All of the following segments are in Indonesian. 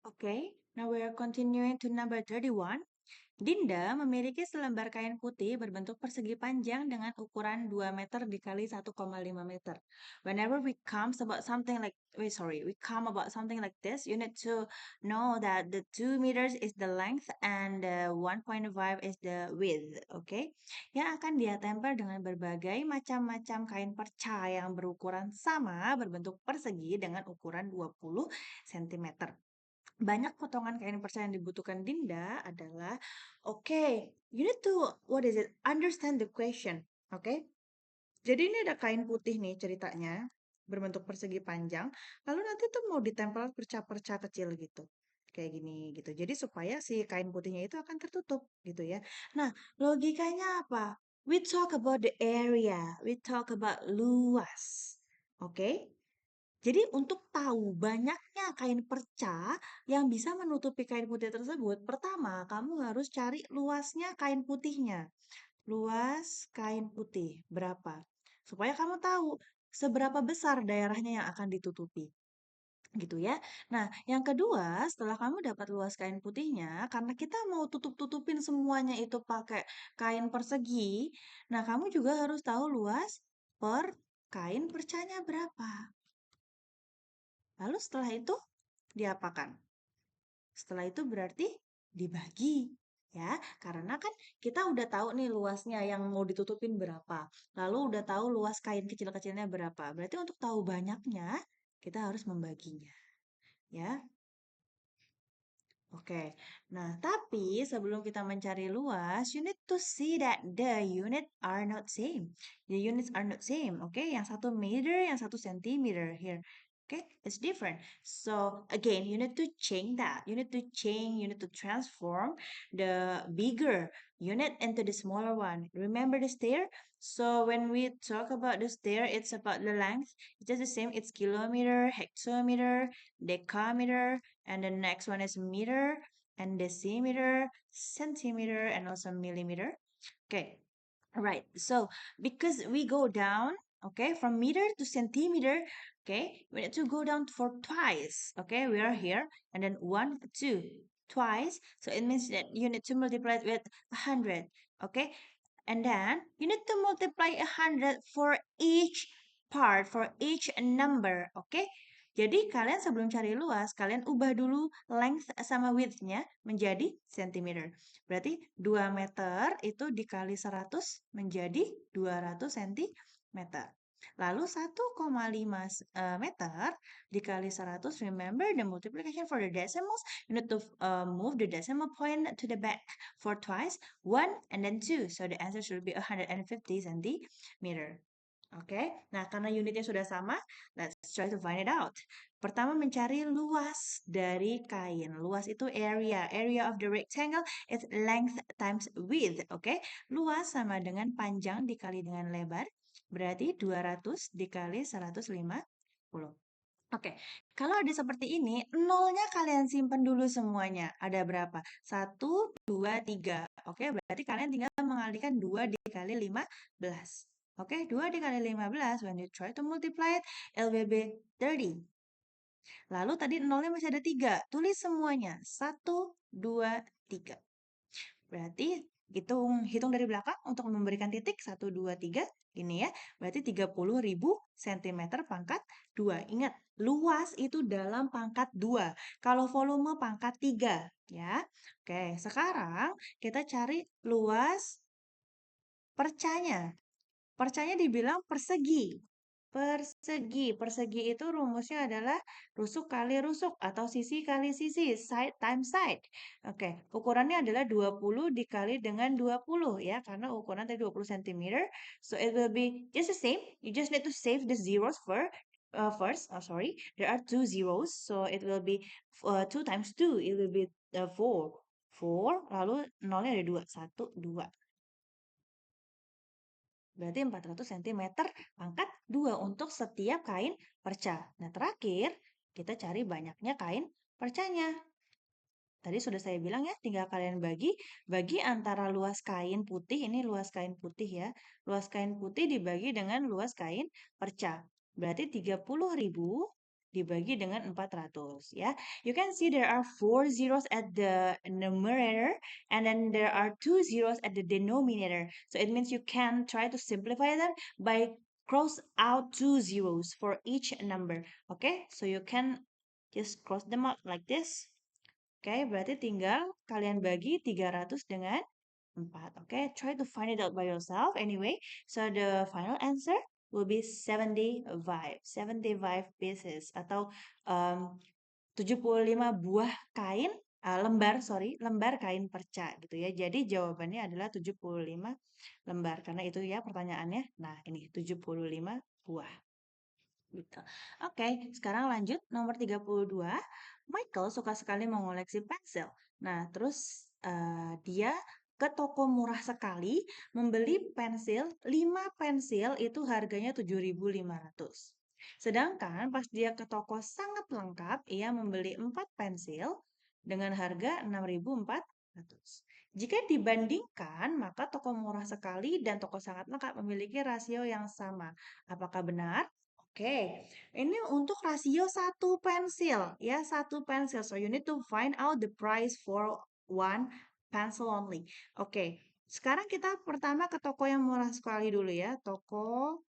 Okay, now we are continuing to number 31. Dinda memiliki selembar kain putih berbentuk persegi panjang dengan ukuran 2 meter dikali 1,5 meter. Whenever we come about something like this, you need to know that the 2 meters is the length and 1.5 is the width, okay? Yang akan dia tempel dengan berbagai macam-macam kain perca yang berukuran sama berbentuk persegi dengan ukuran 20 cm. Banyak potongan kain perca yang dibutuhkan Dinda adalah, oke, you need to, understand the question, oke? Jadi ini ada kain putih nih ceritanya, berbentuk persegi panjang, lalu nanti tuh mau ditempel perca-perca kecil gitu. Kayak gini gitu. Jadi supaya si kain putihnya itu akan tertutup gitu ya. Nah, logikanya apa? We talk about the area, we talk about luas. Oke? Jadi untuk tahu banyaknya kain perca yang bisa menutupi kain putih tersebut, pertama kamu harus cari luasnya kain putihnya. Luas kain putih berapa? Supaya kamu tahu seberapa besar daerahnya yang akan ditutupi. Gitu ya. Nah, yang kedua, setelah kamu dapat luas kain putihnya, karena kita mau tutup-tutupin semuanya itu pakai kain persegi, nah kamu juga harus tahu luas per kain percanya berapa. Lalu setelah itu diapakan? Setelah itu berarti dibagi ya, karena kan kita udah tahu nih luasnya yang mau ditutupin berapa. Lalu udah tahu luas kain kecil-kecilnya berapa. Berarti untuk tahu banyaknya kita harus membaginya ya. Oke. Nah, tapi sebelum kita mencari luas, you need to see that the unit are not same. The units are not same, oke? Yang satu meter, yang satu centimeter here. Okay, it's different. So again, you need to change that. You need to change, you need to transform the bigger unit into the smaller one. Remember the stair? So when we talk about the stair, it's about the length. It's just the same. It's kilometer, hectometer, decameter, and the next one is meter and decimeter, centimeter, and also millimeter. Okay, all right. So because we go down, okay, from meter to centimeter, okay, we need to go down for twice. Okay, we are here, and then 1, 2, twice. So it means that you need to multiply it with 100. Okay, and then you need to multiply 100 for each part, for each number. Okay, jadi kalian sebelum cari luas, kalian ubah dulu length sama width-nya menjadi centimeter. Berarti 2 meter itu dikali 100 menjadi 200 cm. Lalu 1,5 meter dikali 100, remember the multiplication for the decimals, you need to move the decimal point to the back for twice, 1 and then 2. So the answer should be 150 cm. Oke, nah karena unitnya sudah sama, let's try to find it out. Pertama mencari luas dari kain. Luas itu area. Area of the rectangle is length times width. Oke, luas sama dengan panjang dikali dengan lebar. Berarti 200 dikali 150. Oke, kalau ada seperti ini, nolnya kalian simpan dulu semuanya. Ada berapa? 1, 2, 3. Oke, berarti kalian tinggal mengalihkan 2 dikali 15. Oke, 2 dikali 15, when you try to multiply it, it will be 30. Lalu tadi nolnya masih ada 3. Tulis semuanya. 1, 2, 3. Berarti hitung dari belakang untuk memberikan titik 1, 2, 3. Ini ya, berarti 30.000 cm pangkat 2. Ingat, luas itu dalam pangkat 2. Kalau volume pangkat 3. Ya. Oke, sekarang kita cari luas percanya. Percanya dibilang persegi. Persegi itu rumusnya adalah rusuk kali rusuk atau sisi kali sisi, side times side. Oke, ukurannya adalah 20 dikali dengan 20 ya, karena ukuran tadi 20 cm. So it will be just the same. You just need to save the zeros first. There are 2 zeros. So it will be 2 times 2. It will be 4. 4, lalu nolnya ada 2. 1, 2. Berarti 400 cm pangkat 2 untuk setiap kain perca. Nah, terakhir kita cari banyaknya kain percanya. Tadi sudah saya bilang ya, tinggal kalian bagi antara luas kain putih, ini luas kain putih ya. Luas kain putih dibagi dengan luas kain perca. Berarti 30.000 dibagi dengan 400 ya. You can see there are 4 zeros at the numerator and then there are 2 zeros at the denominator. So it means you can try to simplify them by cross out 2 zeros for each number. Okay, so you can just cross them out like this. Oke, berarti tinggal kalian bagi 300 dengan 4. Oke, try to find it out by yourself anyway. So the final answer will be 75 pieces atau 75 buah kain lembar kain perca gitu ya. Jadi jawabannya adalah 75 lembar karena itu ya pertanyaannya. Nah, ini 75 buah. Gitu. Oke, sekarang lanjut nomor 32. Michael suka sekali mengoleksi pensil. Nah, terus dia ke toko murah sekali membeli pensil, 5 pensil itu harganya 7.500. Sedangkan pas dia ke toko sangat lengkap, ia membeli 4 pensil dengan harga 6.400. Jika dibandingkan, maka toko murah sekali dan toko sangat lengkap memiliki rasio yang sama. Apakah benar? Oke, ini untuk rasio satu pensil ya, satu pensil. So you need to find out the price for one pencil only. Oke, sekarang kita pertama ke toko yang murah sekali dulu ya, toko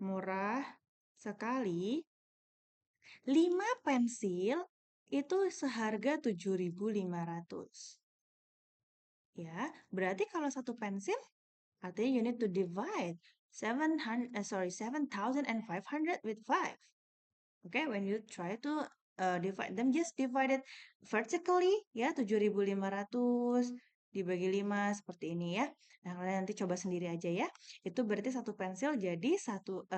murah sekali. 5 pensil itu seharga 7.500. Ya, berarti kalau satu pensil artinya you need to divide 7,500 with 5. Okay, when you try to divide them, just divide it vertically ya, 7.500 dibagi 5 seperti ini ya. Nah, kalian nanti coba sendiri aja ya. Itu berarti satu pensil jadi 1.500.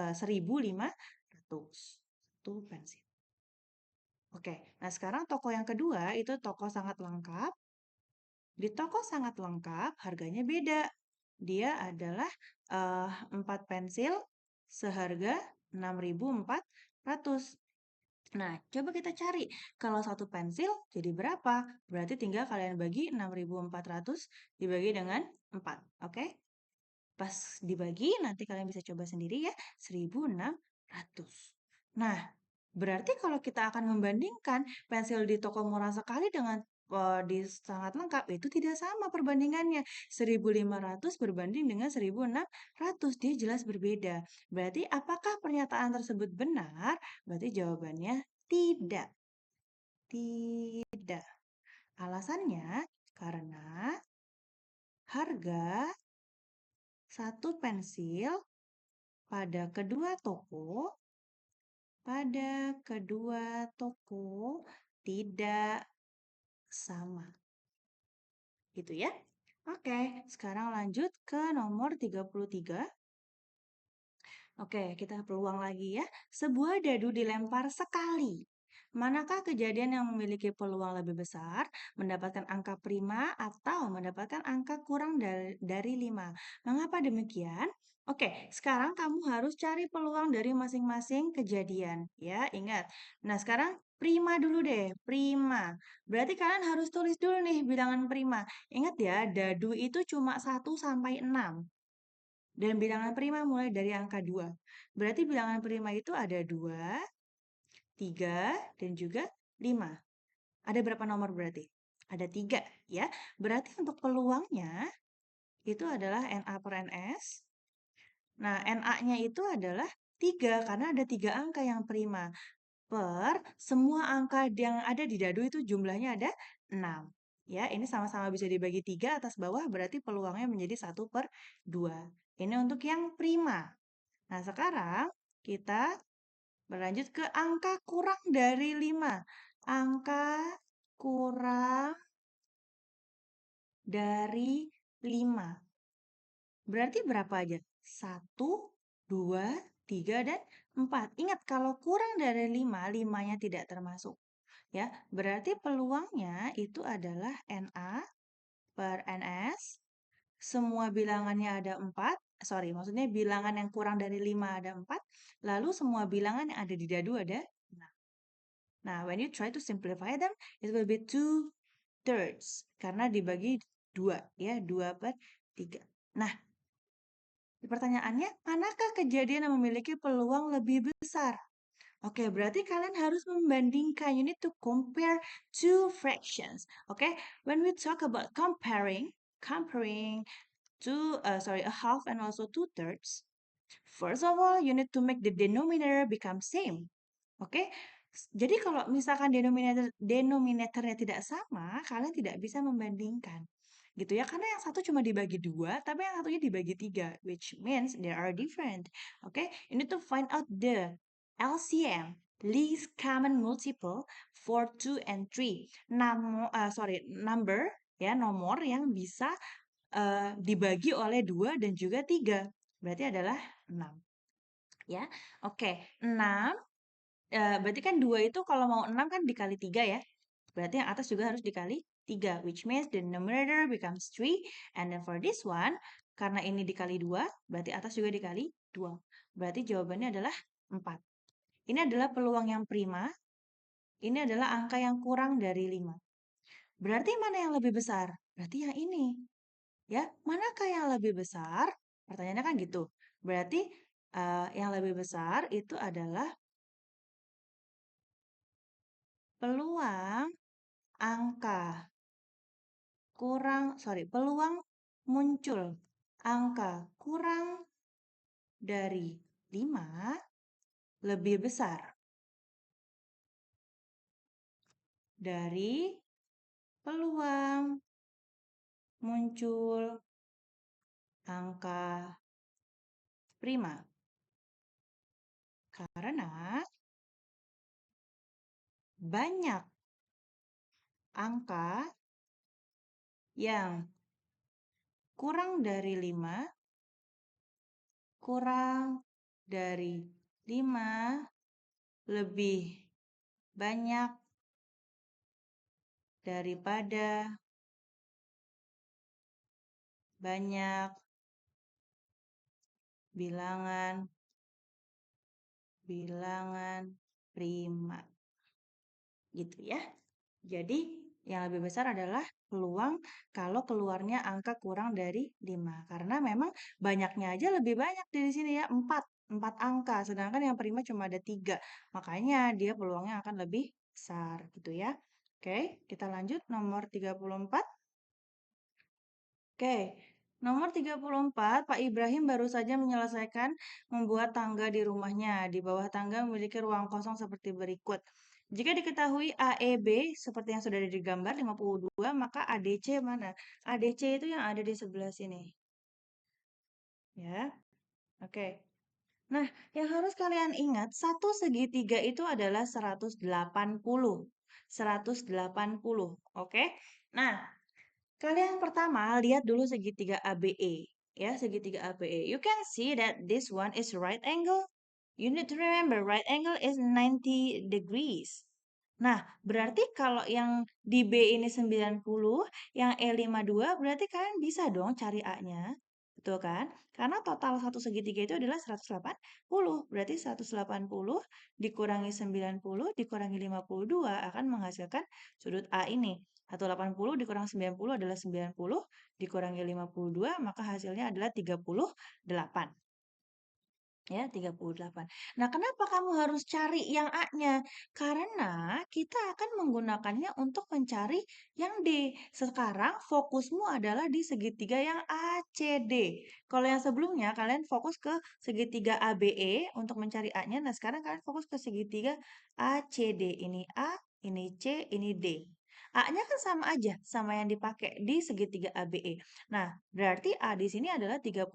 Satu pensil. Oke, nah sekarang toko yang kedua itu toko sangat lengkap. Di toko sangat lengkap harganya beda. Dia adalah 4 pensil seharga 6.400. Nah, coba kita cari. Kalau satu pensil jadi berapa? Berarti tinggal kalian bagi 6.400 dibagi dengan 4. Oke? Pas dibagi, nanti kalian bisa coba sendiri ya. 1.600. Nah, berarti kalau kita akan membandingkan pensil di toko murah sekali dengan di sangat lengkap, itu tidak sama perbandingannya. 1.500 berbanding dengan 1.600. Dia jelas berbeda. Berarti apakah pernyataan tersebut benar? Berarti jawabannya tidak. Tidak. Alasannya karena harga satu pensil pada kedua toko tidak sama. Gitu ya. Oke, sekarang lanjut ke nomor 33. Oke, kita peluang lagi ya. Sebuah dadu dilempar sekali. Manakah kejadian yang memiliki peluang lebih besar mendapatkan angka prima atau mendapatkan angka kurang dari 5? Mengapa demikian? Oke, sekarang kamu harus cari peluang dari masing-masing kejadian. Ya, ingat. Nah, sekarang prima dulu deh, prima. Berarti kalian harus tulis dulu nih bilangan prima. Ingat ya, dadu itu cuma 1 sampai 6. Dan bilangan prima mulai dari angka 2. Berarti bilangan prima itu ada 2, 3, dan juga 5. Ada berapa nomor berarti? Ada 3 ya. Berarti untuk peluangnya itu adalah NA per NS. Nah, NA-nya itu adalah 3 karena ada 3 angka yang prima. Per semua angka yang ada di dadu itu jumlahnya ada 6. Ya, ini sama-sama bisa dibagi 3 atas bawah berarti peluangnya menjadi 1/2. Ini untuk yang prima. Nah, sekarang kita berlanjut ke angka kurang dari 5. Angka kurang dari 5. Berarti berapa aja? 1, 2, 3, dan 4. Ingat, kalau kurang dari 5, 5-nya tidak termasuk. Ya, berarti peluangnya itu adalah NA per NS. Semua bilangannya ada 4. Maksudnya bilangan yang kurang dari 5 ada 4. Lalu semua bilangan yang ada di dadu ada 6. Nah, when you try to simplify them, it will be 2/3. Karena dibagi 2, ya, 2/3. Nah, pertanyaannya, manakah kejadian yang memiliki peluang lebih besar? Oke, berarti kalian harus membandingkan. You need to compare two fractions. Okay, when we talk about comparing a half and also 2/3. First of all, you need to make the denominator become same. Oke? Jadi kalau misalkan denominatornya tidak sama, kalian tidak bisa membandingkan. Gitu ya, karena yang satu cuma dibagi dua, tapi yang satunya dibagi tiga, which means they are different. Oke? You need to find out the LCM, least common multiple for 2 and 3. Number, ya, nomor yang bisa dibagi oleh 2 dan juga 3. Berarti adalah 6. Ya, oke. 6, berarti kan 2 itu kalau mau 6 kan dikali 3 ya. Berarti yang atas juga harus dikali 3, which means the numerator becomes 3. And then for this one, karena ini dikali 2, berarti atas juga dikali 2. Berarti jawabannya adalah 4. Ini adalah peluang yang prima. Ini adalah angka yang kurang dari 5. Berarti mana yang lebih besar? Berarti yang ini. Ya, manakah yang lebih besar? Pertanyaannya kan gitu. Berarti yang lebih besar itu adalah peluang peluang muncul angka kurang dari 5 lebih besar dari peluang muncul angka prima. Karena banyak angka yang kurang dari 5 lebih banyak daripada banyak bilangan prima. Gitu ya. Jadi yang lebih besar adalah peluang kalau keluarnya angka kurang dari 5. Karena memang banyaknya aja lebih banyak di sini ya, 4 angka. Sedangkan yang prima cuma ada 3. Makanya dia peluangnya akan lebih besar gitu ya. Oke, kita lanjut nomor 34. Oke, nomor 34, Pak Ibrahim baru saja menyelesaikan membuat tangga di rumahnya. Di bawah tangga memiliki ruang kosong seperti berikut. Jika diketahui AEB seperti yang sudah digambar 52, maka ADC mana? ADC itu yang ada di sebelah sini. Ya, oke. Nah, yang harus kalian ingat, satu segitiga itu adalah 180. 180, oke? Nah, kalian pertama lihat dulu segitiga ABE, ya, segitiga ABE. You can see that this one is right angle. You need to remember right angle is 90 degrees. Nah, berarti kalau yang di B ini 90, yang E52, berarti kalian bisa dong cari A-nya. Betul kan? Karena total satu segitiga itu adalah 180. Berarti 180 dikurangi 90 dikurangi 52 akan menghasilkan sudut A ini. 180 dikurangi 90 adalah 90, dikurangi 52, maka hasilnya adalah 38. Ya, 38. Nah, kenapa kamu harus cari yang A-nya? Karena kita akan menggunakannya untuk mencari yang D. Sekarang fokusmu adalah di segitiga yang ACD. Kalau yang sebelumnya kalian fokus ke segitiga ABE untuk mencari A-nya. Nah, sekarang kalian fokus ke segitiga ACD. Ini A, ini C, ini D. A-nya kan sama aja sama yang dipakai di segitiga ABE. Nah, berarti A di sini adalah 38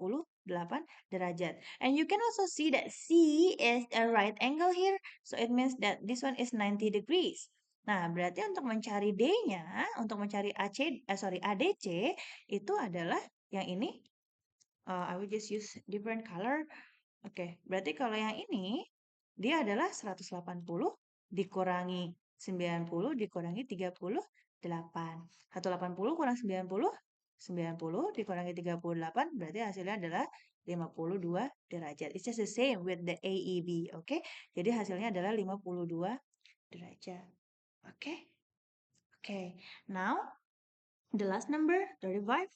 derajat. And you can also see that C is a right angle here. So it means that this one is 90 degrees. Nah, berarti untuk mencari D-nya, untuk mencari ADC, itu adalah yang ini. I will just use different color. Oke, berarti kalau yang ini, dia adalah 180 dikurangi 90 dikurangi 38. 180 kurang 90, 90 dikurangi 38, berarti hasilnya adalah 52 derajat. It's just the same with the AEB, oke? Jadi hasilnya adalah 52 derajat. Oke? Now, the last number, 35.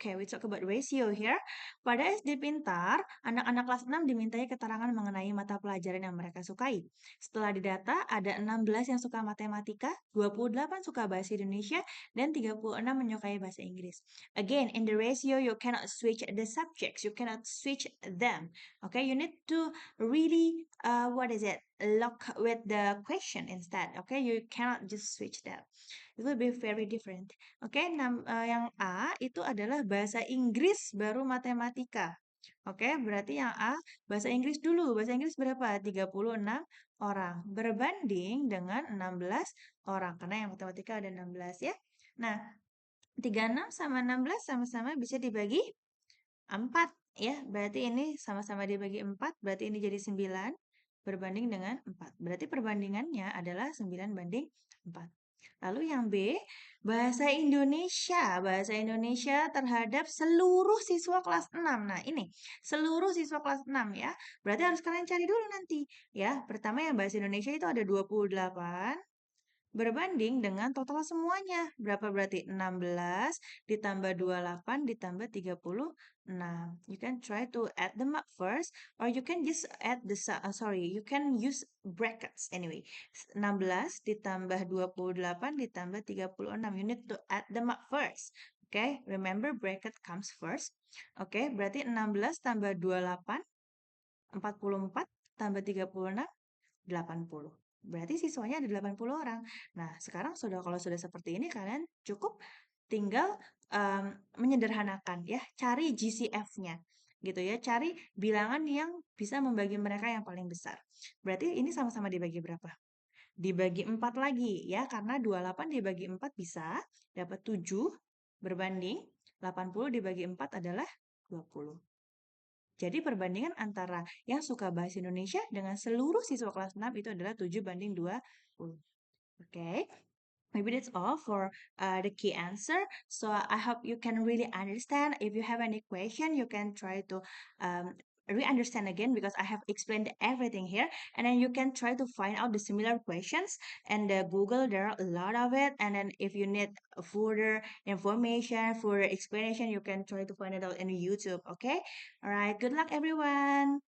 Okay, we talk about ratio here. Pada SD Pintar, anak-anak kelas 6 dimintai keterangan mengenai mata pelajaran yang mereka sukai. Setelah didata, ada 16 yang suka matematika, 28 suka bahasa Indonesia, dan 36 menyukai bahasa Inggris. Again, in the ratio, you cannot switch the subjects. You cannot switch them. Okay, you need to really, lock with the question instead. Okay, you cannot just switch that. It will be very different. Oke, yang A itu adalah bahasa Inggris baru matematika. Oke, berarti yang A bahasa Inggris dulu. Bahasa Inggris berapa? 36 orang. Berbanding dengan 16 orang. Karena yang matematika ada 16 ya. Nah, 36 sama 16 sama-sama bisa dibagi 4 ya. Berarti ini sama-sama dibagi 4. Berarti ini jadi 9 berbanding dengan 4. Berarti perbandingannya adalah 9 banding 4. Lalu yang B, bahasa Indonesia. Bahasa Indonesia terhadap seluruh siswa kelas 6. Nah, ini seluruh siswa kelas 6 ya. Berarti harus kalian cari dulu nanti ya. Pertama yang bahasa Indonesia itu ada 28 berbanding dengan total semuanya. Berapa berarti? 16 ditambah 28 ditambah 36. You can try to add them up first or you can just add you can use brackets anyway. 16 ditambah 28 ditambah 36. You need to add them up first. Okay, remember bracket comes first. Okay, berarti 16 tambah 28 44 tambah 36 80. Berarti siswanya ada 80 orang. Nah, sekarang kalau sudah seperti ini kalian cukup tinggal menyederhanakan ya, cari GCF-nya gitu ya, cari bilangan yang bisa membagi mereka yang paling besar. Berarti ini sama-sama dibagi berapa? Dibagi 4 lagi ya, karena 28 dibagi 4 bisa dapat 7 berbanding 80 dibagi 4 adalah 20. Jadi perbandingan antara yang suka bahasa Indonesia dengan seluruh siswa kelas 6 itu adalah 7 banding 20. Okay? Maybe that's all for the key answer. So I hope you can really understand. If you have any question, you can try to re-understand again because I have explained everything here. And then you can try to find out the similar questions. And Google, there are a lot of it. And then if you need further information, further explanation, you can try to find it out in YouTube. Okay? All right. Good luck, everyone.